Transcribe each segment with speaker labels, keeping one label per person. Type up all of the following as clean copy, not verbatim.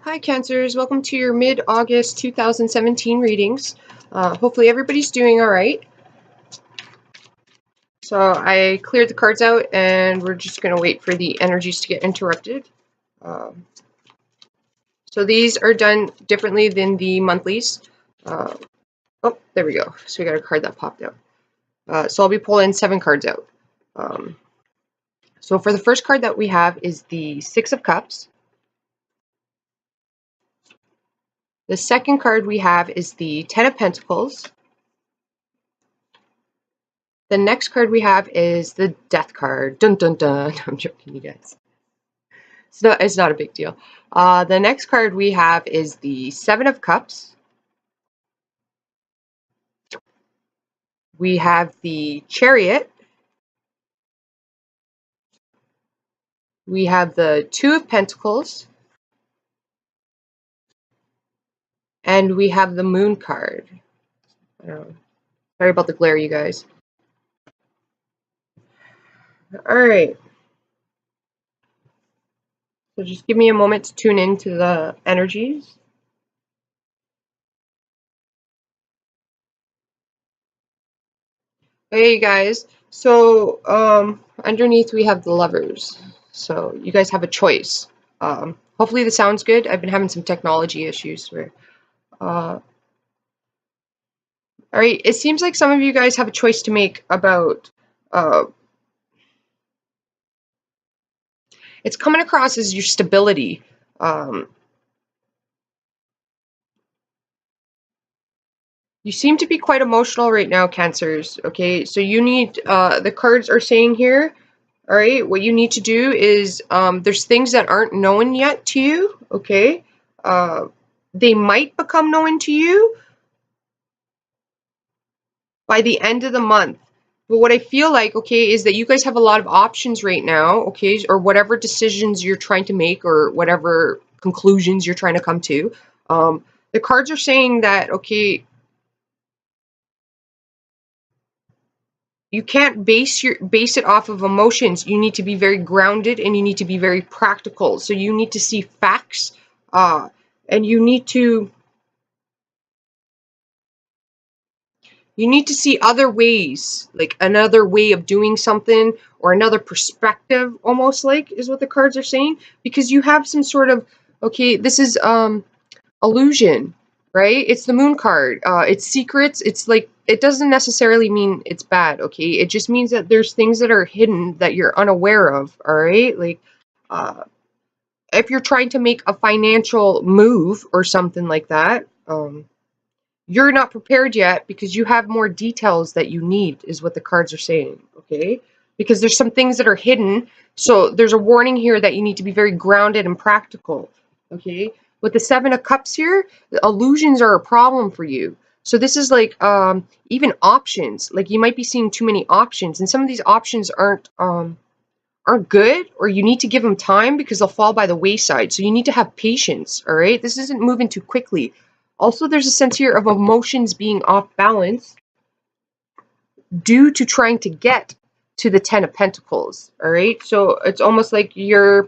Speaker 1: Hi Cancers, welcome to your mid-August 2017 readings. Hopefully everybody's doing alright. So I cleared the cards out and we're just going to wait for the energies to get interrupted. So these are done differently than the monthlies. Oh, there we go. So we got a card that popped out. So I'll be pulling 7 cards out. So for the first card that we have is the Six of Cups. The second card we have is the Ten of Pentacles. The next card we have is the Death card. Dun dun dun. I'm joking, you guys. It's not a big deal. The next card we have is the Seven of Cups. We have the Chariot. We have the Two of Pentacles. And we have the Moon card. Sorry about the glare, you guys. Alright. So just give me a moment to tune into the energies. Hey, guys. So, underneath we have the Lovers. So, you guys have a choice. Hopefully this sounds good. I've been having some technology issues where... Alright, it seems like some of you guys have a choice to make about... it's coming across as your stability. You seem to be quite emotional right now, Cancers, okay? So you need... the cards are saying here... Alright, what you need to do is, there's things that aren't known yet to you, okay? They might become known to you by the end of the month. But what I feel like, okay, is that you guys have a lot of options right now, okay? Or whatever decisions you're trying to make or whatever conclusions you're trying to come to. The cards are saying that, okay, you can't base it off of emotions. You need to be very grounded and you need to be very practical. So you need to see facts, and you need to see other ways, like another way of doing something or another perspective, almost like is what the cards are saying, because you have some sort of, okay, this is illusion, right? It's the Moon card. It's secrets. It's like, it doesn't necessarily mean it's bad, okay? It just means that there's things that are hidden that you're unaware of, all right? Like, if you're trying to make a financial move or something like that, you're not prepared yet because you have more details that you need, is what the cards are saying, okay? Because there's some things that are hidden, so there's a warning here that you need to be very grounded and practical, okay? With the Seven of Cups here, illusions are a problem for you. So this is like, even options. Like, you might be seeing too many options, and some of these options aren't good, or you need to give them time because they'll fall by the wayside. So you need to have patience, all right? This isn't moving too quickly. Also, there's a sense here of emotions being off balance due to trying to get to the Ten of Pentacles, all right? So it's almost like you're...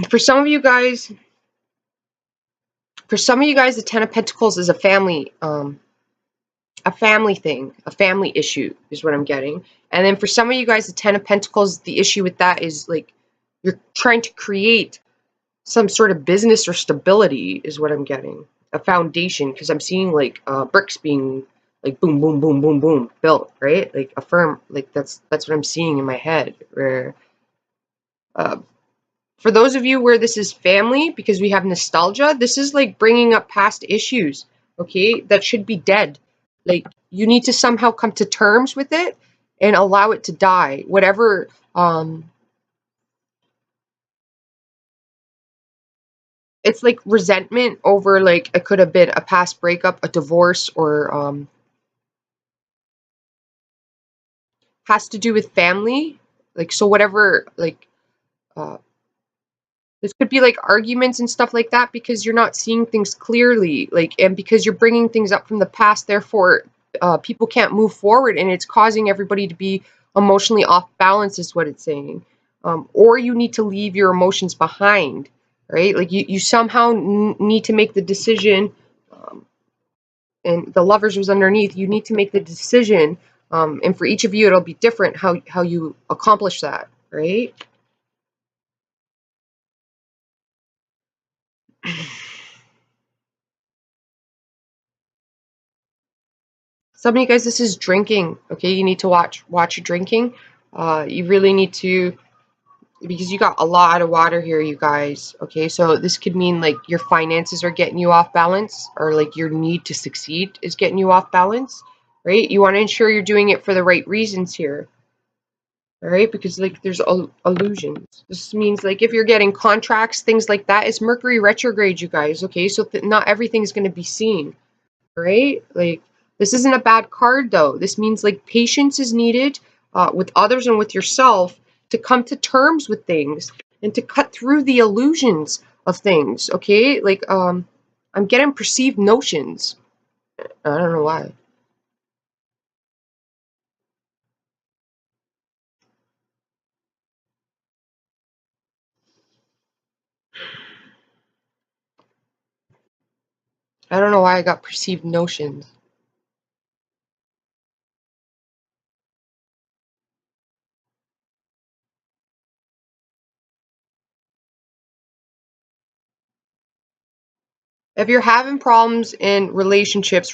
Speaker 1: for some of you guys, the Ten of Pentacles is a family thing, a family issue is what I'm getting. And then for some of you guys, the Ten of Pentacles, the issue with that is like you're trying to create some sort of business or stability is what I'm getting. A foundation, because I'm seeing like bricks being like boom, boom, boom, boom, boom built, right? Like a firm, like that's what I'm seeing in my head. Where for those of you where this is family, because we have nostalgia, this is like bringing up past issues, okay, that should be dead. Like, you need to somehow come to terms with it and allow it to die. Whatever, it's like resentment over, like, it could have been a past breakup, a divorce, or has to do with family. Like, so whatever, like, this could be like arguments and stuff like that because you're not seeing things clearly, like, and because you're bringing things up from the past, therefore people can't move forward, and it's causing everybody to be emotionally off balance is what it's saying. Or you need to leave your emotions behind, right? Like you somehow need to make the decision, and the Lovers was underneath. You need to make the decision, and for each of you, it'll be different how you accomplish that, right? Some of you guys, this is drinking. Okay, you need to watch your drinking. You really need to, because you got a lot of water here, you guys. Okay, so this could mean like your finances are getting you off balance, or like your need to succeed is getting you off balance, right? You want to ensure you're doing it for the right reasons here, all right? Because like there's illusions. This means like if you're getting contracts, things like that, it's Mercury retrograde, you guys. Okay, so not everything's going to be seen, right? Like this isn't a bad card though. This means like patience is needed with others and with yourself to come to terms with things and to cut through the illusions of things. Okay, like I'm getting perceived notions. I don't know why. I don't know why I got perceived notions. If you're having problems in relationships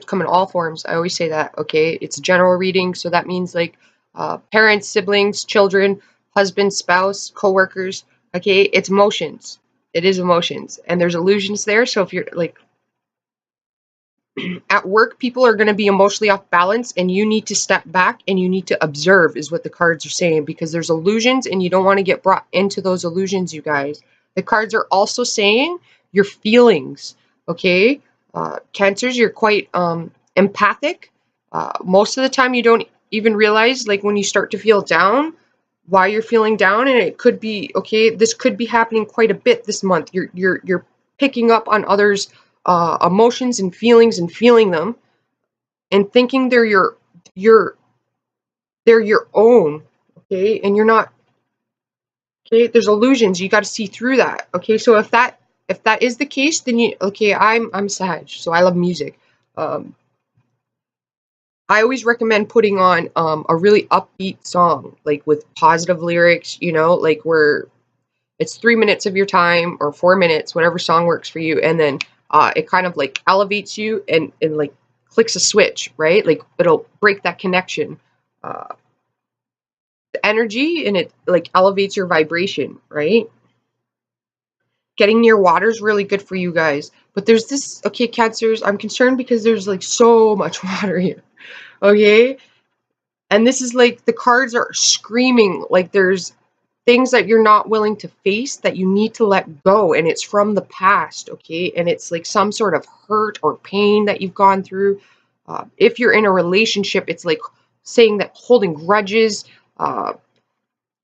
Speaker 1: come in all forms. I always say that, okay? It's a general reading, so that means like parents, siblings, children, husband, spouse, coworkers, okay? It's emotions. It is emotions. And there's illusions there, so if you're like at work, people are going to be emotionally off balance, and you need to step back and you need to observe, is what the cards are saying, because there's illusions and you don't want to get brought into those illusions, you guys. The cards are also saying your feelings, okay? Cancers, you're quite empathic. Most of the time, you don't even realize, like, when you start to feel down, why you're feeling down, and it could be, okay, this could be happening quite a bit this month. You're picking up on others' emotions and feelings and feeling them and thinking your they're your own, okay? And you're not, okay? There's illusions. You got to see through that, okay? So if that is the case, then you, okay, I'm Sag, so I love music. Um, I always recommend putting on a really upbeat song, like with positive lyrics, like where it's 3 minutes of your time or 4 minutes, whatever song works for you, and then it kind of like elevates you and like clicks a switch, right? Like it'll break that connection, uh, the energy, and it like elevates your vibration, right? Getting near water is really good for you guys. But there's this, okay, Cancers, I'm concerned because there's like so much water here, okay? And this is like the cards are screaming like there's things that you're not willing to face that you need to let go, and it's from the past, okay? And it's like some sort of hurt or pain that you've gone through. If you're in a relationship, it's like saying that holding grudges, uh,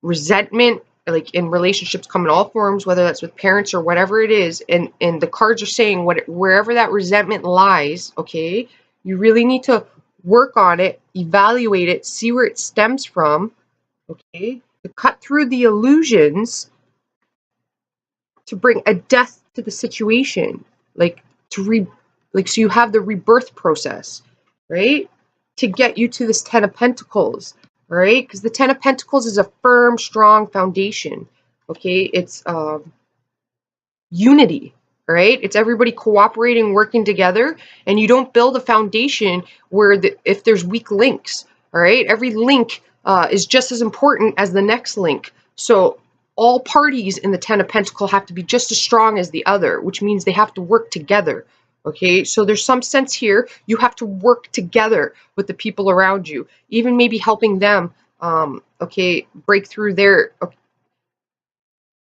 Speaker 1: resentment, like in relationships come in all forms, whether that's with parents or whatever it is, and the cards are saying wherever that resentment lies, okay, you really need to work on it, evaluate it, see where it stems from, okay, to cut through the illusions, to bring a death to the situation, like to like so you have the rebirth process, right? To get you to this 10 of Pentacles, right? Because the 10 of Pentacles is a firm, strong foundation, okay? It's unity, right? It's everybody cooperating, working together, and you don't build a foundation where if there's weak links, all right? Every link is just as important as the next link. So all parties in the 10 of Pentacles have to be just as strong as the other, which means they have to work together. Okay, so there's some sense here you have to work together with the people around you, even maybe helping them, okay, break through their,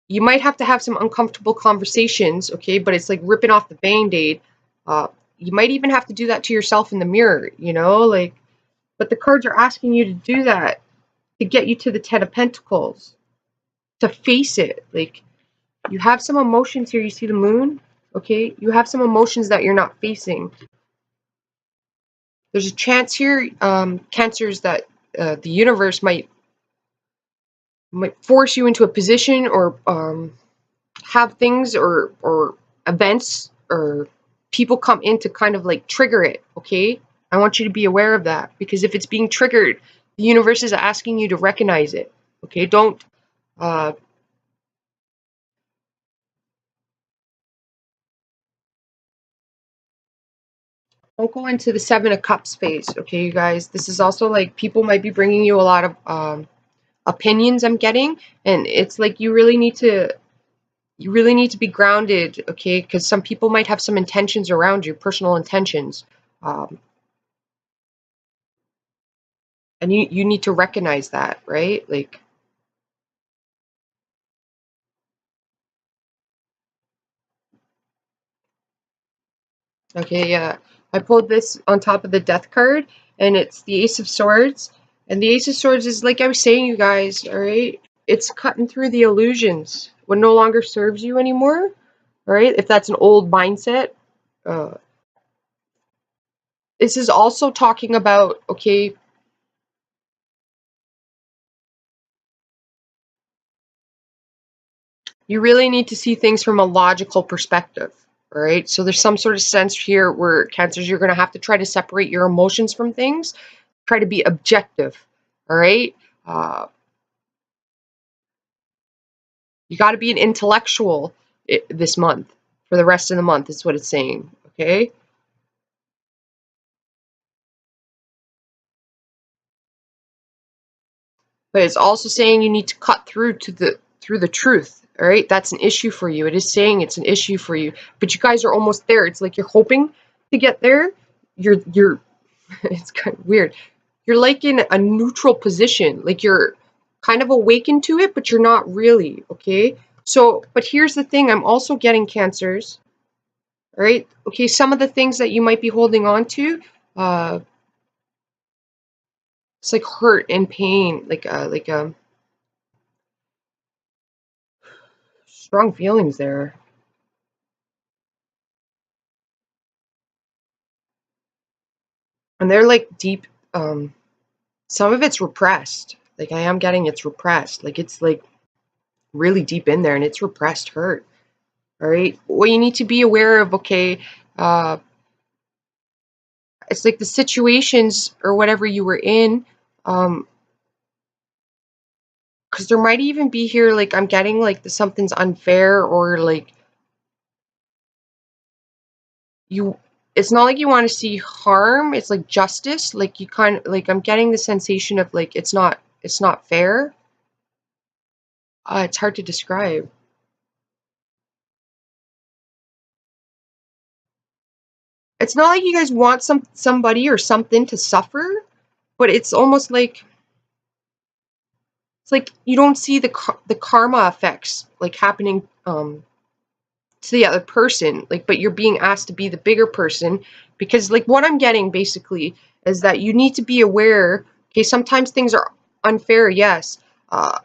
Speaker 1: you might have to have some uncomfortable conversations, okay, but it's like ripping off the band-aid. You might even have to do that to yourself in the mirror, like, but the cards are asking you to do that to get you to the 10 of Pentacles, to face it. Like, you have some emotions here. You see the moon, okay? You have some emotions that you're not facing. There's a chance here, Cancers, that the universe might force you into a position or have things or events or people come in to kind of like trigger it, okay? I want you to be aware of that, because if it's being triggered, the universe is asking you to recognize it, okay? Uh, don't go into the Seven of Cups phase, okay, you guys? This is also like people might be bringing you a lot of opinions I'm getting, and it's like you really need to be grounded, okay? Because some people might have some intentions around you, personal intentions, um, and you need to recognize that, right? Like, okay, yeah, I pulled this on top of the Death card, and it's the Ace of Swords, and the Ace of Swords is like I was saying, you guys, all right? It's cutting through the illusions. What no longer serves you anymore, all right? If that's an old mindset, uh, this is also talking about, okay, you really need to see things from a logical perspective. All right. So there's some sort of sense here where Cancers, you're going to have to try to separate your emotions from things, try to be objective. All right. Uh, you got to be an intellectual this month for the rest of the month, is what it's saying. Okay. But it's also saying you need to cut through the truth. All right. That's an issue for you. It is saying it's an issue for you, but you guys are almost there. It's like you're hoping to get there. You're it's kind of weird. You're like in a neutral position, like you're kind of awakened to it, but you're not really, okay? So, but here's the thing, I'm also getting Cancers, all right? Okay, some of the things that you might be holding on to, uh, it's like hurt and pain, like strong feelings there. And they're like deep, some of it's repressed. Like I am getting it's repressed. Like it's like really deep in there and it's repressed hurt. All right. Well, you need to be aware of, okay, uh, it's like the situations or whatever you were in, because there might even be here, like I'm getting like the something's unfair, or like you, it's not like you want to see harm, it's like justice, like you kind of like, I'm getting the sensation of like it's not fair. It's hard to describe. It's not like you guys want somebody or something to suffer, but it's almost like it's like you don't see the karma effects like happening to the other person, like, but you're being asked to be the bigger person, because like what I'm getting basically is that you need to be aware, okay, sometimes things are unfair, yes, uh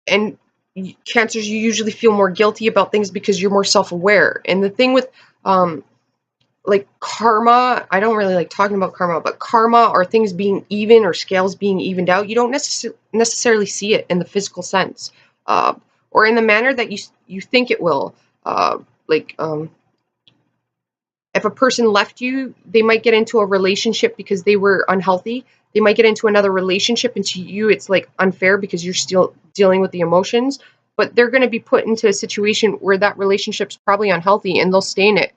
Speaker 1: and Cancers, you usually feel more guilty about things because you're more self-aware. And the thing with um like karma, I don't really like talking about karma, but karma or things being even or scales being evened out, you don't necessarily see it in the physical sense, uh, or in the manner that you think it will. Uh, like if a person left you, they might get into a relationship because they were unhealthy. They might get into another relationship, and to you, it's like unfair because you're still dealing with the emotions. But they're going to be put into a situation where that relationship's probably unhealthy, and they'll stay in it,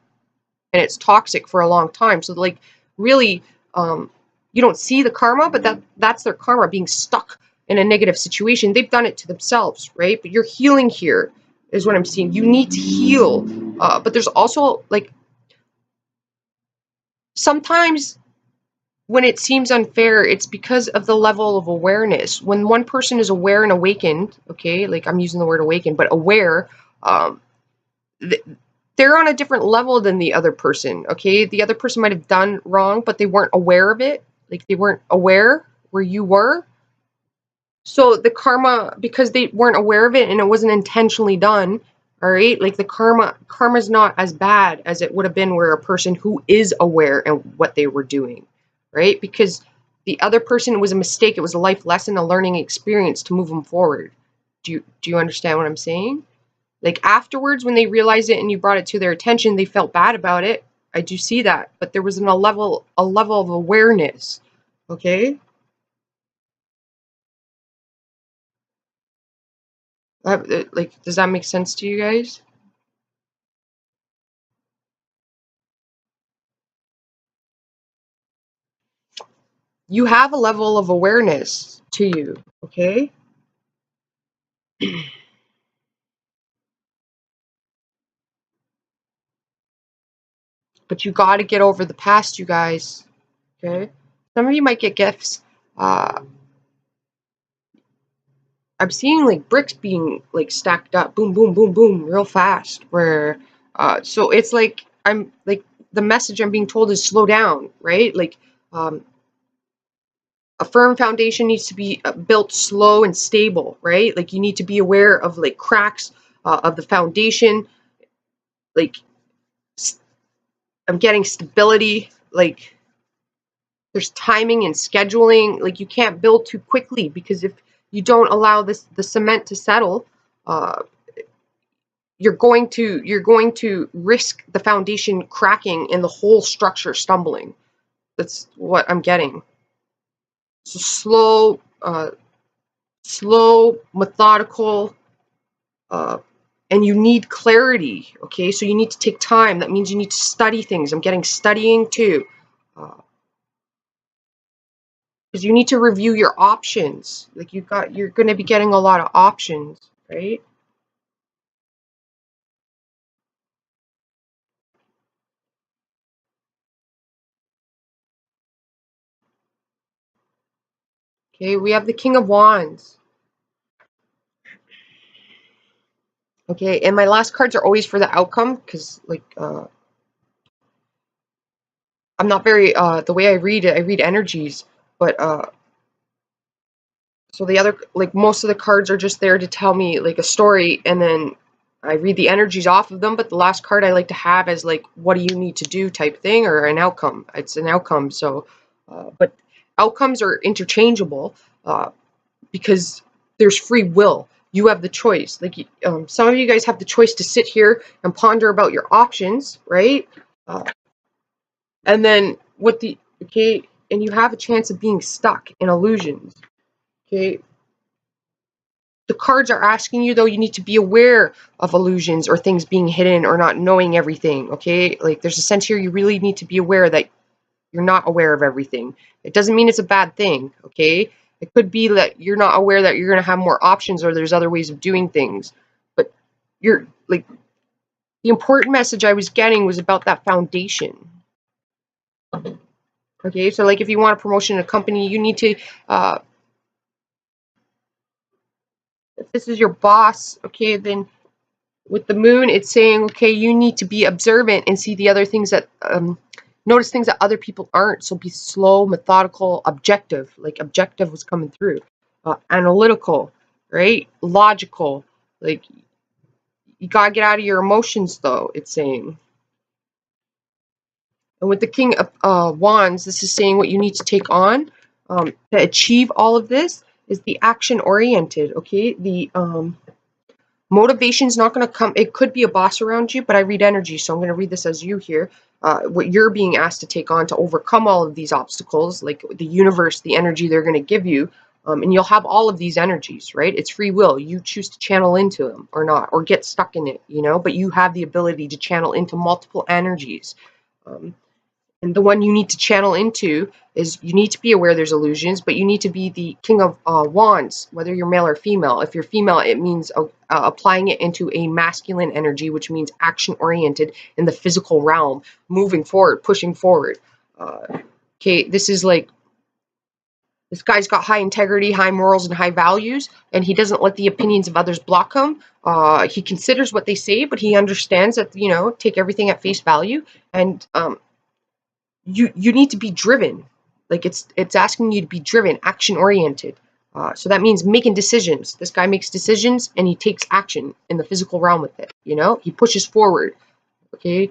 Speaker 1: and it's toxic for a long time. So like really, you don't see the karma, but that's their karma being stuck in a negative situation. They've done it to themselves, right? But you're healing here is what I'm seeing. You need to heal, but there's also like sometimes when it seems unfair, it's because of the level of awareness. When one person is aware and awakened, okay, like I'm using the word awakened, but aware, um, they're on a different level than the other person, okay? The other person might have done wrong, but they weren't aware of it. Like they weren't aware where you were. So the karma, because they weren't aware of it and it wasn't intentionally done, all right? Like the karma's not as bad as it would have been where a person who is aware and what they were doing, right? Because the other person, was a mistake, it was a life lesson, a learning experience to move them forward. Do you understand what I'm saying? Like afterwards, when they realized it and you brought it to their attention, they felt bad about it. I do see that, but there was a level of awareness. Okay, like, does that make sense to you guys? You have a level of awareness to you. Okay, but you got to get over the past, you guys. Okay, some of you might get gifts. Uh, I'm seeing like bricks being like stacked up, boom, boom, boom, boom, real fast. Where, so it's like I'm like the message I'm being told is slow down, right? Like, um, a firm foundation needs to be built slow and stable, right? Like you need to be aware of like cracks of the foundation. Like I'm getting stability. Like there's timing and scheduling. Like you can't build too quickly because if you don't allow the cement to settle, uh, you're going to risk the foundation cracking and the whole structure stumbling. That's what I'm getting. So slow, methodical, uh, and you need clarity. Okay, so you need to take time. That means you need to study things. I'm getting studying too, because you need to review your options. Like you're going to be getting a lot of options, right? Okay, we have the King of Wands. Okay, and my last cards are always for the outcome because like I'm not very the way I read it, I read energies, but so the other like most of the cards are just there to tell me like a story, and then I read the energies off of them, but the last card I like to have as like what do you need to do type thing or an outcome. It's an outcome. So but outcomes are interchangeable because there's free will. You have the choice. Like some of you guys have the choice to sit here and ponder about your options, right? Uh, and then what the okay, and you have a chance of being stuck in illusions. Okay, the cards are asking you though, you need to be aware of illusions or things being hidden or not knowing everything. Okay, like there's a sense here you really need to be aware that you're not aware of everything. It doesn't mean it's a bad thing. Okay, it could be that you're not aware that you're going to have more options or there's other ways of doing things, but you're like the important message I was getting was about that foundation. Okay, so like if you want a promotion in a company, you need to if this is your boss, okay, then with the moon, it's saying, okay, you need to be observant and see the other things that, notice things that other people aren't. So be slow, methodical, objective. Like objective was coming through. Analytical, right? Logical. Like you gotta get out of your emotions, though, it's saying. And with the King of Wands, this is saying what you need to take on to achieve all of this is the action oriented, okay? The motivation's not going to come. It could be a boss around you, but I read energy, so I'm going to read this as you here. What you're being asked to take on to overcome all of these obstacles, like the universe, the energy they're going to give you, and you'll have all of these energies, right? It's free will. You choose to channel into them or not, or get stuck in it, but you have the ability to channel into multiple energies. Um, and the one you need to channel into is you need to be aware there's illusions, but you need to be the King of Wands, whether you're male or female. If you're female, it means applying it into a masculine energy, which means action oriented in the physical realm, moving forward, pushing forward. Okay, this is like this guy's got high integrity, high morals, and high values, and he doesn't let the opinions of others block him. He considers what they say, but he understands that take everything at face value, and you need to be driven. Like it's asking you to be driven, action oriented. So that means making decisions. This guy makes decisions and he takes action in the physical realm with it. He pushes forward. Okay,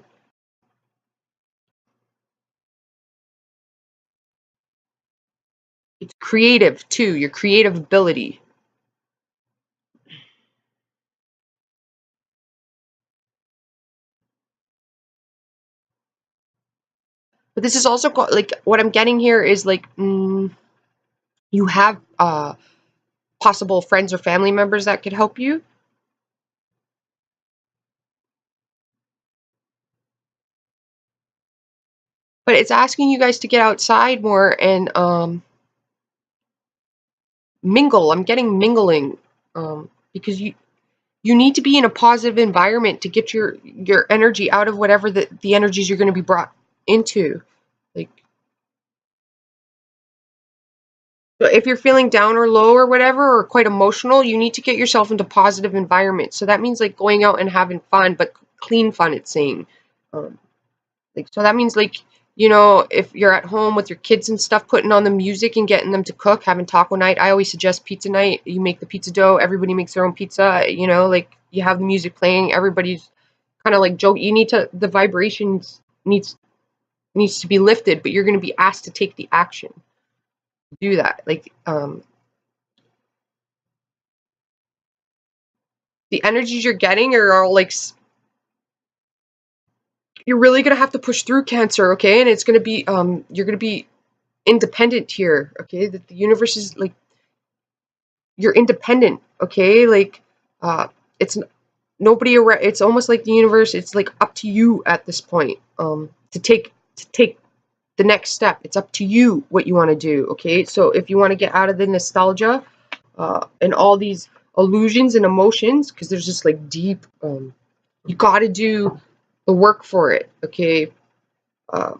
Speaker 1: it's creative too. Your creative ability. But this is also like what I'm getting here is like you have possible friends or family members that could help you. But it's asking you guys to get outside more and mingle. I'm getting mingling because you need to be in a positive environment to get your energy out of whatever the energies you're going to be brought into. Like, so if you're feeling down or low or whatever, or quite emotional, you need to get yourself into positive environments. So that means like going out and having fun, but clean fun. It's saying, um, like, so that means like, if you're at home with your kids and stuff, putting on the music and getting them to cook, having taco night. I always suggest pizza night. You make the pizza dough. Everybody makes their own pizza. Like you have the music playing. Everybody's kind of like joke. You need to the vibrations needs to be lifted, but you're going to be asked to take the action. Do that. Like the energies you're getting are all like you're really going to have to push through Cancer, okay? And it's going to be you're going to be independent here, okay? That the universe is like you're independent, okay? Like it's nobody around. It's almost like the universe. It's like up to you at this point to take the next step. It's up to you what you want to do, okay? So if you want to get out of the nostalgia and all these illusions and emotions, because there's just like deep, you got to do the work for it, okay? Uh,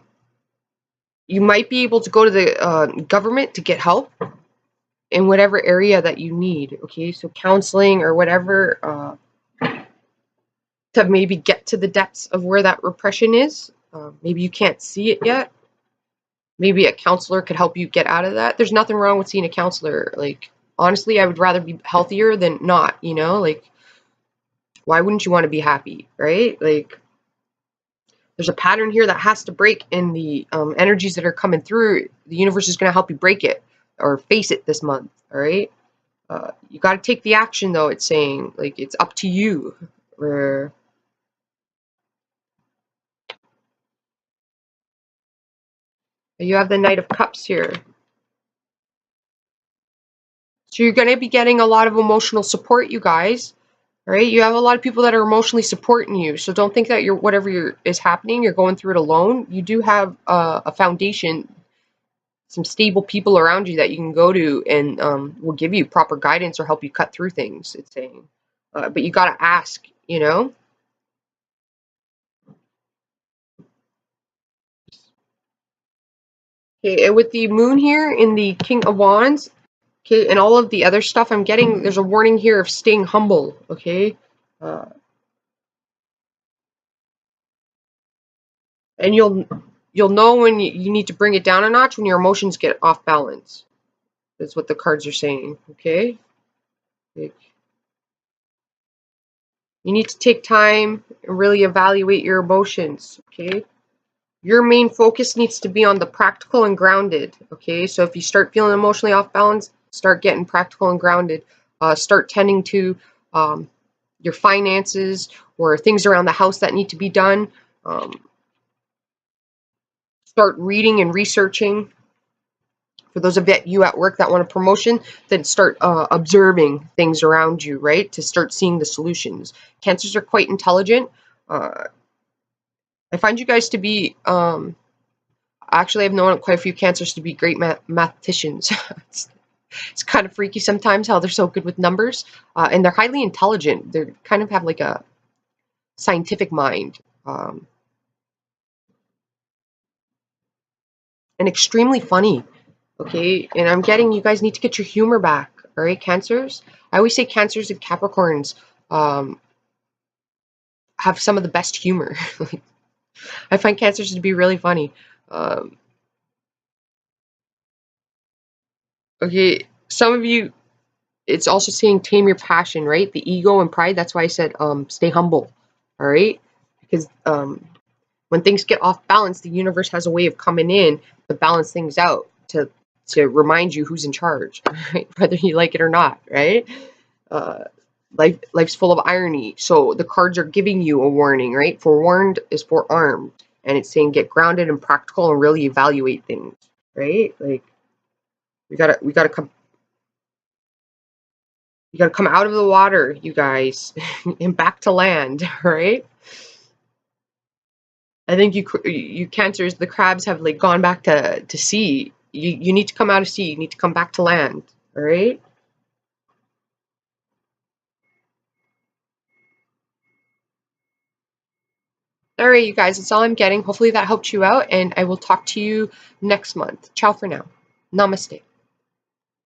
Speaker 1: you might be able to go to the government to get help in whatever area that you need, okay? So counseling or whatever to maybe get to the depths of where that repression is. Maybe you can't see it yet. Maybe a counselor could help you get out of that. There's nothing wrong with seeing a counselor. Like, honestly, I would rather be healthier than not, Like, why wouldn't you want to be happy, right? Like, there's a pattern here that has to break in the energies that are coming through. The universe is going to help you break it or face it this month, all right? You got to take the action, though, it's saying. Like, it's up to you. Where you have the Knight of Cups here. So you're going to be getting a lot of emotional support, you guys. All right, you have a lot of people that are emotionally supporting you. So don't think that whatever is happening, you're going through it alone. You do have a foundation, some stable people around you that you can go to and will give you proper guidance or help you cut through things. It's saying, but you got to ask. Okay, and with the moon here in the King of Wands, okay, and all of the other stuff I'm getting, there's a warning here of staying humble, okay? Uh, and you'll know when you need to bring it down a notch when your emotions get off balance. That's what the cards are saying, okay? Like, you need to take time and really evaluate your emotions, okay? Your main focus needs to be on the practical and grounded, okay? So if you start feeling emotionally off balance, start getting practical and grounded. Start tending to your finances or things around the house that need to be done. Start reading and researching. For those of you at work that want a promotion, then start observing things around you, right? To start seeing the solutions. Cancers are quite intelligent. I find you guys to be, actually, I've known quite a few cancers to be great mathematicians. It's kind of freaky sometimes how they're so good with numbers. And they're highly intelligent. They kind of have like a scientific mind. And extremely funny. Okay, and I'm getting you guys need to get your humor back. All right, Cancers. I always say Cancers and Capricorns have some of the best humor. I find Cancers to be really funny. Um, okay, some of you, it's also saying tame your passion, right? The ego and pride. That's why I said stay humble. All right, because when things get off balance, the universe has a way of coming in to balance things out to remind you who's in charge, right? Whether you like it or not, right? Uh, life's full of irony. So the cards are giving you a warning, right? Forewarned is forearmed. and it's saying get grounded and practical and really evaluate things, right? Like we gotta come out of the water, you guys, and back to land, right? I think you cancers, the crabs have like gone back to sea. You need to come out of sea. You need to come back to land, all right? All right, you guys, that's all I'm getting. Hopefully that helped you out, and I will talk to you next month. Ciao for now. Namaste.